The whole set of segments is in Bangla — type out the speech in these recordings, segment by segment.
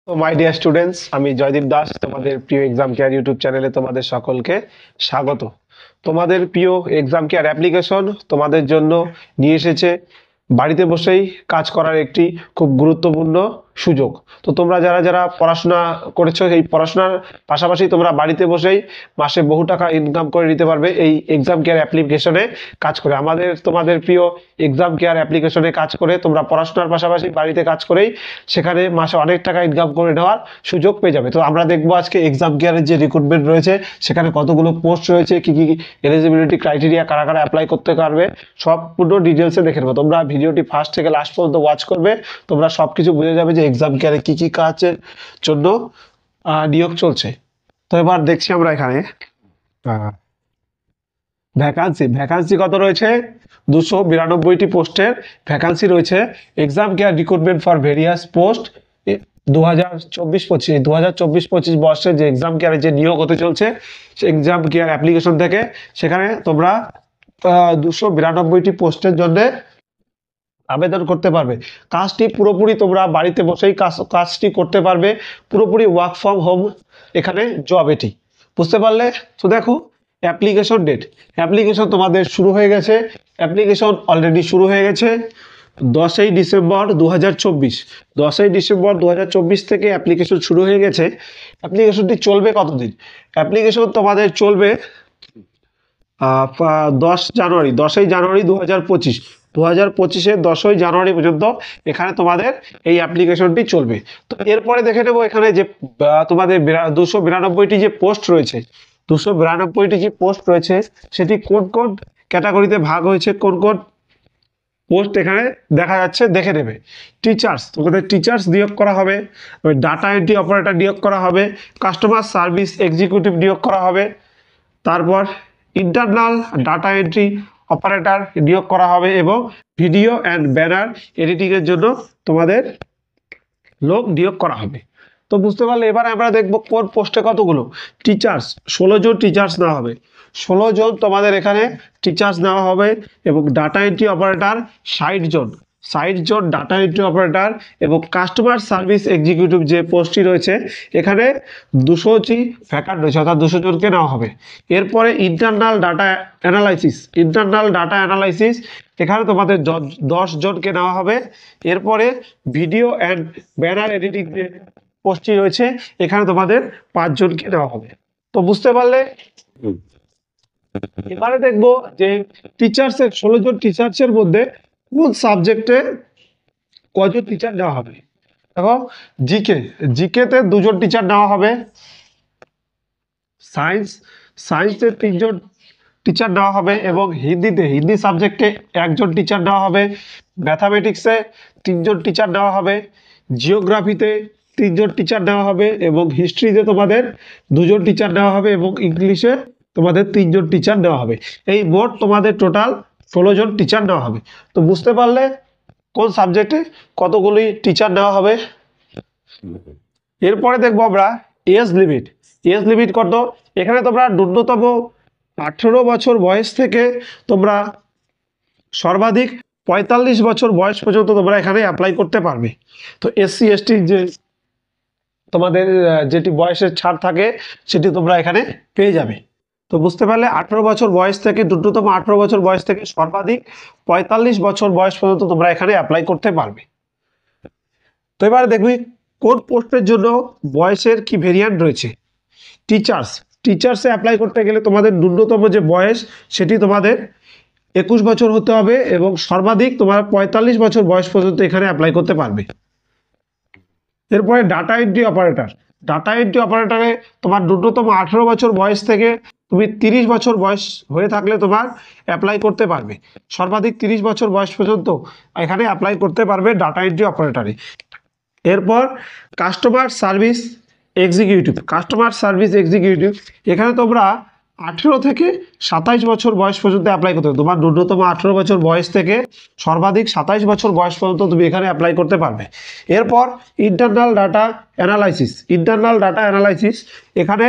তো মাই ডিয়ার স্টুডেন্টস, আমি জয়দীপ দাস, তোমাদের প্রিয় এক্সাম কেয়ার ইউটিউব চ্যানেলে তোমাদের সকলকে স্বাগত। তোমাদের প্রিয় এক্সাম কেয়ার অ্যাপ্লিকেশন তোমাদের জন্য নিয়ে এসেছে বাড়িতে বসেই কাজ করার একটি খুব গুরুত্বপূর্ণ সুযোগ। তো তোমরা যারা যারা পড়াশোনা করেছো, এই পড়াশোনার পাশাপাশি তোমরা বাড়িতে বসেই মাসে বহু টাকা ইনকাম করে নিতে পারবে এই এক্সাম কেয়ার অ্যাপ্লিকেশনে কাজ করে। তোমাদের প্রিয় এক্সাম কেয়ার অ্যাপ্লিকেশনে কাজ করে তোমরা পড়াশোনার পাশাপাশি বাড়িতে কাজ করেই সেখানে মাসে অনেক টাকা ইনকাম করে নেওয়ার সুযোগ পেয়ে যাবে। তো আমরা দেখবো আজকে এক্সাম কেয়ারের যে রিক্রুটমেন্ট রয়েছে, সেখানে কতগুলো পোস্ট রয়েছে, কি কি এলিজিবিলিটি ক্রাইটেরিয়া, কারা কারা অ্যাপ্লাই করতে পারবে, সম্পূর্ণ ডিটেলসে দেখে নেবো। তোমরা ভিডিওটি ফার্স্ট থেকে লাস্ট পর্যন্ত ওয়াচ করবে, তোমরা সবকিছু বুঝে যাবে যে এক্সাম কেয়ারে কি কি কাজের জন্য নিয়োগ চলছে। তো এবার দেখছি আমরা এখানে ভ্যাকান্সি কত রয়েছে। 292টি পোস্টের ভ্যাকান্সি রয়েছে। Exam care recruitment for various post 2024-25 বর্ষের যে এক্সাম কেয়ারে যে নিয়োগ হতে চলছে, এক্সাম কেয়ার অ্যাপ্লিকেশন থেকে সেখানে তোমরা 292টি পোস্টের জন্য আবেদন করতে পারবে। কাজটি পুরোপুরি তোমরা বাড়িতে বসেই কাজটি করতে পারবে, পুরোপুরি ওয়ার্ক ফ্রম হোম এখানে জব। এটি বুঝতে পারলে? তো দেখো, অ্যাপ্লিকেশন তোমাদের শুরু হয়ে গেছে। অ্যাপ্লিকেশন অলরেডি শুরু হয়ে গেছে 10ই ডিসেম্বর 2024। 10ই ডিসেম্বর 2024 থেকে অ্যাপ্লিকেশন শুরু হয়ে গেছে। অ্যাপ্লিকেশনটি চলবে কতদিন? অ্যাপ্লিকেশন তোমাদের চলবে 10ই জানুয়ারি 2025। 2025-এর 10ই জানুয়ারি পর্যন্ত এখানে তোমাদের এই অ্যাপ্লিকেশনটি চলবে। তো এরপরে দেখে নেবো এখানে যে তোমাদের 292টি যে পোস্ট রয়েছে, 292টি যে পোস্ট রয়েছে সেটি কোন কোন ক্যাটাগরিতে ভাগ হয়েছে, কোন কোন পোস্ট এখানে দেখা যাচ্ছে দেখে নেবে। তোমাদের টিচার্স নিয়োগ করা হবে, ডাটা এন্ট্রি অপারেটর নিয়োগ করা হবে, কাস্টমার সার্ভিস এক্সিকিউটিভ নিয়োগ করা হবে, তারপর ইন্টারনাল ডাটা এন্ট্রি অপারেটর নিয়োগ করা হবে, এবং ভিডিও অ্যান্ড ব্যানার এডিটিংয়ের জন্য তোমাদের লোক নিয়োগ করা হবে। তো বুঝতে পারলে? এবার আমরা দেখব কোন পোস্টে কতগুলো টিচার্স। 16 জন টিচার্স নেওয়া হবে, 16 জন তোমাদের এখানে টিচার্স নেওয়া হবে, এবং ডাটা এন্ট্রি অপারেটর 60 জন ডাটা এন্ট্রি অপারেটর, এবং কাস্টমার সার্ভিস এক্সিকিউটিভ যে পোস্টটি রয়েছে এখানে 200টি ভ্যাকান্ট রয়েছে, অর্থাৎ 200 জনকে নেওয়া হবে। এরপরে ইন্টারনাল ডাটা অ্যানালাইসিস এখানে তোমাদের 10 জনকে নেওয়া হবে। এরপরে ভিডিও অ্যান্ড ব্যানার এডিটিং যে পোস্টটি রয়েছে এখানে তোমাদের 5 জনকে নেওয়া হবে। তো বুঝতে পারলে? এবারে দেখবো যে 16 জন টিচার্সের মধ্যে কোন সাবজেক্টে কজন টিচার নেওয়া হবে। দেখো, জিকেতে 2 জন টিচার নেওয়া হবে, সায়েন্সে 3 জন টিচার নেওয়া হবে, এবং হিন্দি সাবজেক্টে 1 জন টিচার নেওয়া হবে, ম্যাথামেটিক্সে 3 জন টিচার নেওয়া হবে, জিওগ্রাফিতে 3 জন টিচার নেওয়া হবে, এবং হিস্ট্রিতে তোমাদের 2 জন টিচার নেওয়া হবে, এবং ইংলিশে তোমাদের 3 জন টিচার নেওয়া হবে। এই মোট তোমাদের টোটাল 16 জন টিচার নেওয়া হবে। তো বুঝতে পারলে কোন সাবজেক্টে কতগুলি টিচার নেওয়া হবে। এরপরে দেখবো আমরা এজ লিমিট কত। এখানে তোমরা ন্যূনতম 18 বছর বয়স থেকে তোমরা সর্বাধিক 45 বছর বয়স পর্যন্ত তোমরা এখানে অ্যাপ্লাই করতে পারবে। তো এসসি এসটি যে তোমাদের যেটি বয়সের ছাড় থাকে সেটি তোমরা এখানে পেয়ে যাবে। তো বুঝতে পারলে 18 বছর বয়স থেকে, ন্যূনতম 18 বছর বয়স থেকে সর্বাধিক 45 বছর বয়স পর্যন্ত তোমরা এখানে অ্যাপ্লাই করতে পারবে। তো এবারে দেখবি কোন পোস্টের জন্য বয়সের কি ভেরিয়েন্ট রয়েছে। টিচার্সে অ্যাপ্লাই করতে গেলে তোমাদের ন্যূনতম যে বয়স সেটি তোমাদের 21 বছর হতে হবে, এবং সর্বাধিক তোমার 45 বছর বয়স পর্যন্ত এখানে অ্যাপ্লাই করতে পারবে। এরপরে ডাটা এন্ট্রি অপারেটরে তোমার ন্যূনতম 18 বছর বয়স থেকে তুমি 30 বছর বয়স হয়ে থাকলে তোমার অ্যাপ্লাই করতে পারবে। সর্বাধিক 30 বছর বয়স পর্যন্ত এখানে অ্যাপ্লাই করতে পারবে ডাটা এন্ট্রি অপারেটরে। এরপর কাস্টমার সার্ভিস এক্সিকিউটিভ এখানে তোমরা 18 থেকে 27 বছর বয়স পর্যন্ত অ্যাপ্লাই করতে হবে। তোমার ন্যূনতম 18 বছর বয়স থেকে সর্বাধিক 27 বছর বয়স পর্যন্ত তুমি এখানে অ্যাপ্লাই করতে পারবে। এরপর ইন্টারনাল ডাটা অ্যানালাইসিস এখানে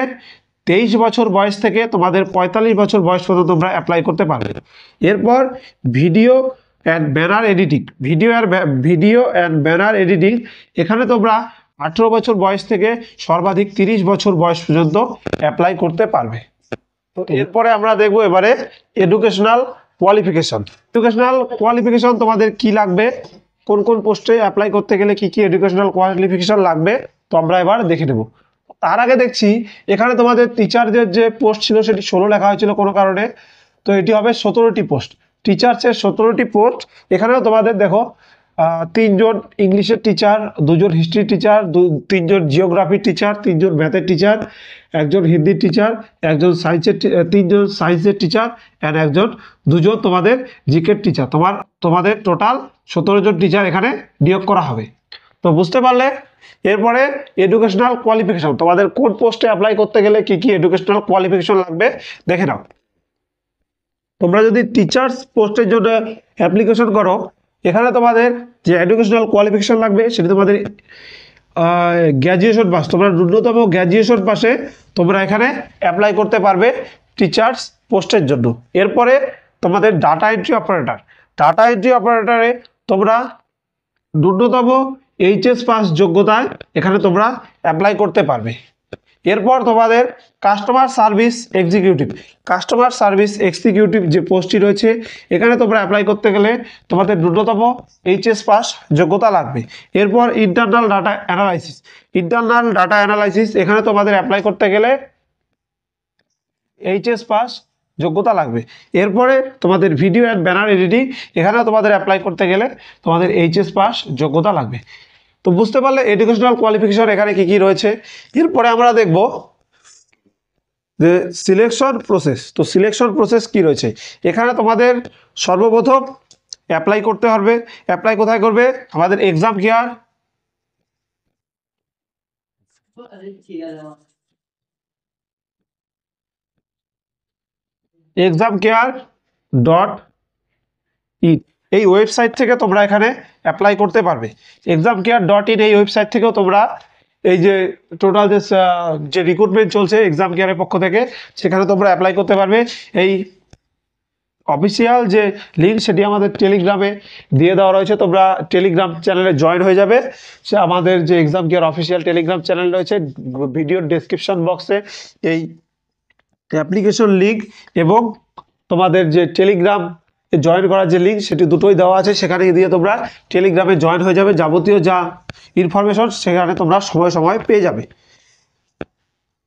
23 বছর বয়স থেকে তোমাদের 45 বছর বয়স পর্যন্ত তোমরা অ্যাপ্লাই করতে পারবে। এরপর ভিডিও অ্যান্ড ব্যানার এডিটিং এখানে তোমরা 18 বছর বয়স থেকে সর্বাধিক 30 বছর বয়স পর্যন্ত অ্যাপ্লাই করতে পারবে। তো এরপরে আমরা দেখবো এবারে এডুকেশনাল কোয়ালিফিকেশন। এডুকেশনাল কোয়ালিফিকেশন তোমাদের কি লাগবে, কোন কোন পোস্টে অ্যাপ্লাই করতে গেলে কি কি এডুকেশনাল কোয়ালিফিকেশন লাগবে, তো আমরা এবার দেখে নেব। তার আগে দেখছি এখানে তোমাদের টিচারদের যে পোস্ট ছিল সেটি 16 লেখা হয়েছিল কোনো কারণে, তো এটি হবে 17টি পোস্ট। টিচার্সের 17টি পোস্ট। এখানেও তোমাদের দেখো 3 জন ইংলিশের টিচার, 2 জন হিস্ট্রি টিচার, 3 জন জিওগ্রাফি টিচার, 3 জন ম্যাথের টিচার, 1 জন হিন্দির টিচার, 1 জন সায়েন্সের 3 জন সায়েন্সের টিচার অ্যান্ড 2 জন তোমাদের জিকের টিচার। তোমাদের টোটাল 17 জন টিচার এখানে নিয়োগ করা হবে। তো বুঝতে পারলে। এরপরে এডুকেশনাল কোয়ালিফিকেশন, তোমাদের কোন পোস্টে অ্যাপ্লাই করতে গেলে কি কি এডুকেশনাল কোয়ালিফিকেশন লাগবে দেখে নাও। তোমরা যদি টিচার্স পোস্টের জন্য অ্যাপ্লিকেশন করো, এখানে তোমাদের যে এডুকেশনাল কোয়ালিফিকেশন লাগবে সেটা তোমাদের গ্র্যাজুয়েশন পাস। তোমরা ন্যূনতম গ্র্যাজুয়েশন পাশে তোমরা এখানে অ্যাপ্লাই করতে পারবে টিচার্স পোস্টের জন্য। এরপরে তোমাদের data entry operator. Data entry অপারেটরে তোমরা ন্যূনতম এইচএস পাস যোগ্যতায় এখানে তোমরা অ্যাপ্লাই করতে পারবে। এরপর তোমাদের customer service executive. Customer service executive যে পোস্টটি রয়েছে এখানে তোমরা অ্যাপ্লাই করতে গেলে তোমাদের ন্যূনতম এইচএস পাস যোগ্যতা লাগবে। এরপর internal data analysis. Internal data analysis এখানে তোমাদের অ্যাপ্লাই করতে গেলে এইচএস পাস যোগ্যতা লাগবে। এরপরে তোমাদের ভিডিও অ্যান্ড ব্যানার এডিটিং, এখানেও তোমাদের অ্যাপ্লাই করতে গেলে তোমাদের এইচএস পাস যোগ্যতা লাগবে। তো বুঝতে পারলে এডুকেশনাল কোয়ালিফিকেশন এখানে কি কি রয়েছে। এরপরে আমরা দেখব যে সিলেকশন প্রসেস। তো সিলেকশন প্রসেস কি রয়েছে, এখানে তোমাদের সর্বপ্রথম অ্যাপ্লাই করতে হবে। অ্যাপ্লাই কোথায় করবে, আমাদের এক্সাম কেয়ার examcare.in এই ওয়েবসাইট থেকে তোমরা এখানে অ্যাপ্লাই করতে পারবে। examcare.in এই ওয়েবসাইট থেকেও তোমরা এই যে টোটাল যে রিক্রুটমেন্ট চলছে এক্সাম কেয়ারের পক্ষ থেকে সেখানে তোমরা অ্যাপ্লাই করতে পারবে। এই অফিসিয়াল যে লিঙ্ক সেটি আমাদের টেলিগ্রামে দিয়ে দেওয়া রয়েছে, তোমরা টেলিগ্রাম চ্যানেলে জয়েন হয়ে যাবে। সে আমাদের যে exam care official Telegram channel রয়েছে, ভিডিওর ডেসক্রিপশন বক্সে এই অ্যাপ্লিকেশন লিঙ্ক এবং তোমাদের যে টেলিগ্রাম জয়েন করার যে লিঙ্ক সেটি দুটোই দেওয়া আছে, সেখানে দিয়ে তোমরা টেলিগ্রামে জয়েন হয়ে যাবে। যাবতীয় যা ইনফরমেশন সেখানে তোমরা সময় সময় পেয়ে যাবে।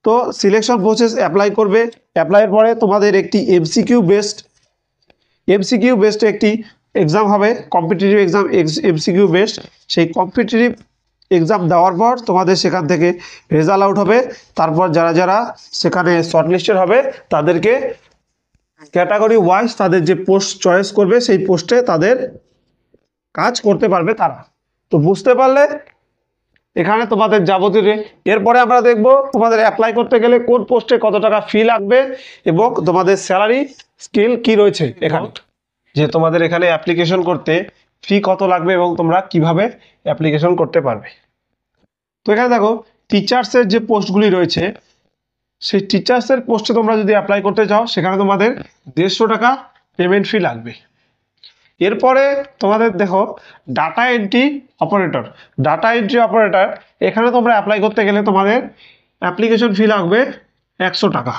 তো সিলেকশন প্রসেস অ্যাপ্লাই করবে। অ্যাপ্লাইয়ের পরে তোমাদের একটি এমসিকিউ বেসড একটি এক্সাম হবে, কম্পিটিটিভ এক্সাম এমসিকিউ বেসড। সেই কম্পিটিটিভ এক্সাম দেওয়ার পর তোমাদের সেখান থেকে রেজাল্ট আউট হবে। তারপর যারা যারা সেখানে শর্টলিস্টেড হবে তাদেরকে ক্যাটাগরি ওয়াইজ তাদের যে পোস্ট চয়েস করবে সেই পোস্টে তাদের কাজ করতে পারবে তারা। তো বুঝতে পারলে এখানে তোমাদের যাবতীয়। এরপরে আমরা দেখব তোমাদের অ্যাপ্লাই করতে গেলে কোন পোস্টে কত টাকা ফি লাগবে এবং তোমাদের স্যালারি স্কিল কি রয়েছে এখানে, যে তোমাদের এখানে অ্যাপ্লিকেশন করতে ফি কত লাগবে এবং তোমরা কিভাবে অ্যাপ্লিকেশন করতে পারবে। তো এখানে দেখো টিচার্সের যে পোস্টগুলি রয়েছে সেই টিচার্সের পোস্টে তোমরা যদি অ্যাপ্লাই করতে চাও সেখানে তোমাদের 150 টাকা পেমেন্ট ফি লাগবে। এরপরে তোমাদের দেখো ডাটা এন্ট্রি অপারেটর। এখানে তোমরা অ্যাপ্লাই করতে গেলে তোমাদের অ্যাপ্লিকেশন ফি লাগবে 100 টাকা।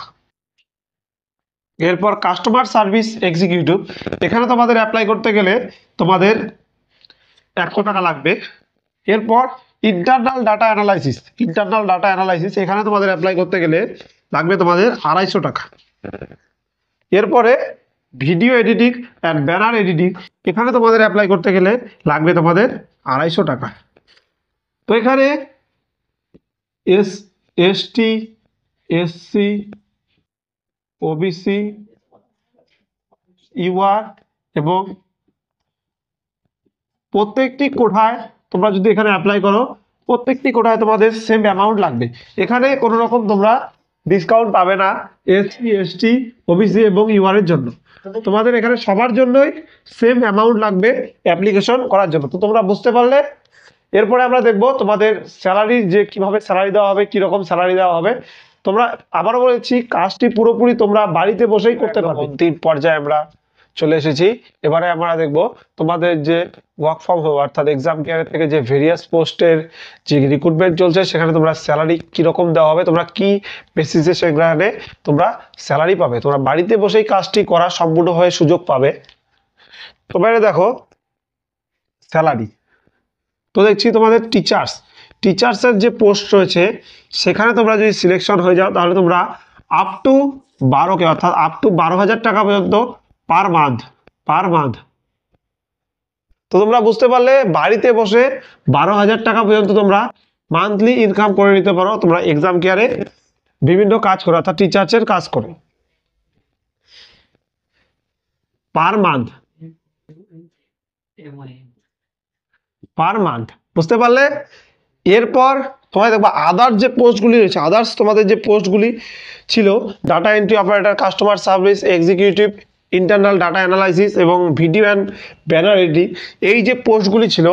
এরপর কাস্টমার সার্ভিস এক্সিকিউটিভ, এখানে তোমাদের অ্যাপ্লাই করতে গেলে তোমাদের 100 টাকা লাগবে। এরপর ইন্টারনাল ডাটা অ্যানালাইসিস, এখানে তোমাদের অ্যাপ্লাই করতে গেলে লাগবে তোমাদের 250 টাকা। এরপরে video editing and banner editing, এখানে তোমাদের অ্যাপ্লাই করতে গেলে লাগবে তোমাদের 250 টাকা। তো এখানে এসটি, এসসি, ওবিসি, ইউআর এবং প্রত্যেকটি কোঠায় তোমরা যদি এখানে অ্যাপ্লাই করো প্রত্যেকটি কোঠায় তোমাদের সেম অ্যামাউন্ট লাগবে। এখানে কোনো রকম তোমরা ডিসকাউন্ট পাবে না এসসি, এসটি, ওবিসি এবং ইউআর এর জন্য। তোমাদের এখানে সবার জন্যই সেম অ্যামাউন্ট লাগবে অ্যাপ্লিকেশন করার জন্য। তো তোমরা বুঝতে পারলে। এরপরে আমরা দেখব তোমাদের স্যালারি, যে কিভাবে স্যালারি দেওয়া হবে, কীরকম স্যালারি দেওয়া হবে। তোমরা আবারও বলেছি কাজটি পুরোপুরি তোমরা বাড়িতে বসেই করতে পারবে। 3 পর্যায়ে আমরা চলে এসেছি। এবারে আমরা দেখব তোমাদের যে ওয়ার্ক ফ্রম হোম অর্থাৎ এক্সাম কেয়ারের থেকে যে ভেরিয়াস পোস্টের যে রিক্রুটমেন্ট চলছে সেখানে তোমরা স্যালারি কীরকম দেওয়া হবে, তোমরা কি বেসিসে সেখানে তোমরা স্যালারি পাবে, তোমরা বাড়িতে বসেই কাজটি করার সম্পূর্ণভাবে সুযোগ পাবে। তোমরা দেখো স্যালারি তো দেখছি তোমাদের টিচার্সের যে পোস্ট রয়েছে সেখানে তোমরা যদি সিলেকশন হয়ে যাও তাহলে তোমরা আপ টু 12K অর্থাৎ আপ টু 12,000 টাকা পর্যন্ত পার মান্থ। তো তোমরা বুঝতে পারলে বাড়িতে বসে 12,000 টাকা পর্যন্ত তোমরা মান্থলি ইনকাম করে নিতে পারো তোমরা এক্সাম কেয়ারে বিভিন্ন কাজ করে অর্থাৎ টিচার্সের কাজ করে পার মান্থ। বুঝতে পারলে? এরপর তোমায় দেখবা আদার্স যে পোস্টগুলি রয়েছে, তোমাদের যে পোস্টগুলি ছিল data entry operator, customer service executive, internal data analysis এবং ভিডিও অ্যান্ড ব্যানার এডিটিং, এই যে পোস্টগুলি ছিল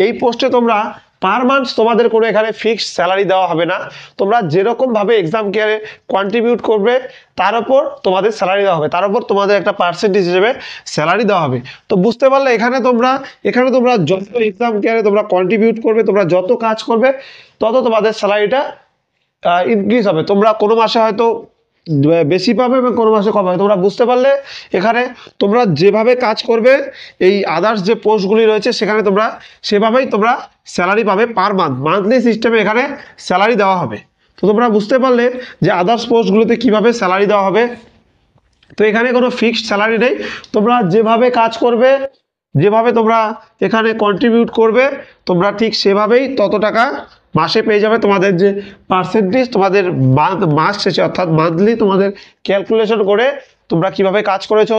এই পোস্টে তোমরা পার মান্থ তোমাদের কোনো এখানে ফিক্সড স্যালারি দেওয়া হবে না। তোমরা যেরকমভাবে এক্সাম কেয়ারে কন্ট্রিবিউট করবে তার উপর তোমাদের স্যালারি দেওয়া হবে, তার উপর তোমাদের একটা পার্সেন্টেজ হিসেবে স্যালারি দেওয়া হবে। তো বুঝতে পারলে এখানে তোমরা যত এক্সাম কেয়ারে তোমরা কন্ট্রিবিউট করবে, তোমরা যত কাজ করবে তত তোমাদের স্যালারিটা ইনক্রিজ হবে। তোমরা কোনো মাসে হয়তো বেশি পাবে এবং কোনো মাসে কম হবে। তোমরা বুঝতে পারলে এখানে তোমরা যেভাবে কাজ করবে এই আদার্স যে পোস্টগুলি রয়েছে সেখানে তোমরা সেভাবেই তোমরা স্যালারি পাবে পার মান্থলি সিস্টেমে এখানে স্যালারি দেওয়া হবে। তো তোমরা বুঝতে পারলে যে আদার্স পোস্টগুলোতে কিভাবে স্যালারি দেওয়া হবে। তো এখানে কোনো ফিক্সড স্যালারি নেই, তোমরা যেভাবে কাজ করবে, যেভাবে তোমরা এখানে কন্ট্রিবিউট করবে তোমরা ঠিক সেভাবেই তত টাকা মাসে পেয়ে যাবে। তোমাদের যে পার্সেন্টেজ তোমাদের মাস শেষে অর্থাৎ মান্থলি তোমাদের ক্যালকুলেশন করে তোমরা কিভাবে কাজ করেছো,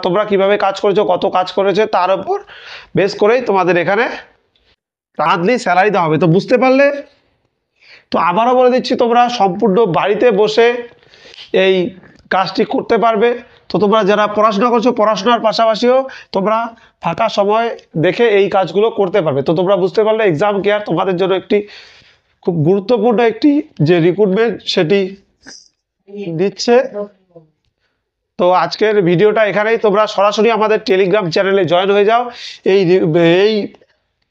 তোমরা কিভাবে কাজ করেছো, কত কাজ করেছে তার উপর বেস করেই তোমাদের এখানে মান্থলি স্যালারি দেওয়া হবে। তো বুঝতে পারলে? তো আবারও বলে দিচ্ছি তোমরা সম্পূর্ণ বাড়িতে বসে এই কাজটি করতে পারবে। তো তোমরা যারা পড়াশোনা করছো পড়াশোনার পাশাপাশিও তোমরা ফাঁকা সময় দেখে এই কাজগুলো করতে পারবে। তো তোমরা বুঝতে পারলে এক্সাম কেয়ার তোমাদের জন্য একটি খুব গুরুত্বপূর্ণ একটি যে রিক্রুটমেন্ট সেটি দিচ্ছে। তো আজকের ভিডিওটা এখানেই, তোমরা সরাসরি আমাদের টেলিগ্রাম চ্যানেলে জয়েন হয়ে যাও। এই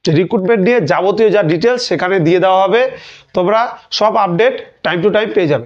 রিক্রুটমেন্ট নিয়ে যাবতীয় যা ডিটেলস সেখানে দিয়ে দেওয়া হবে, তোমরা সব আপডেট টাইম টু টাইম পেয়ে যাবে।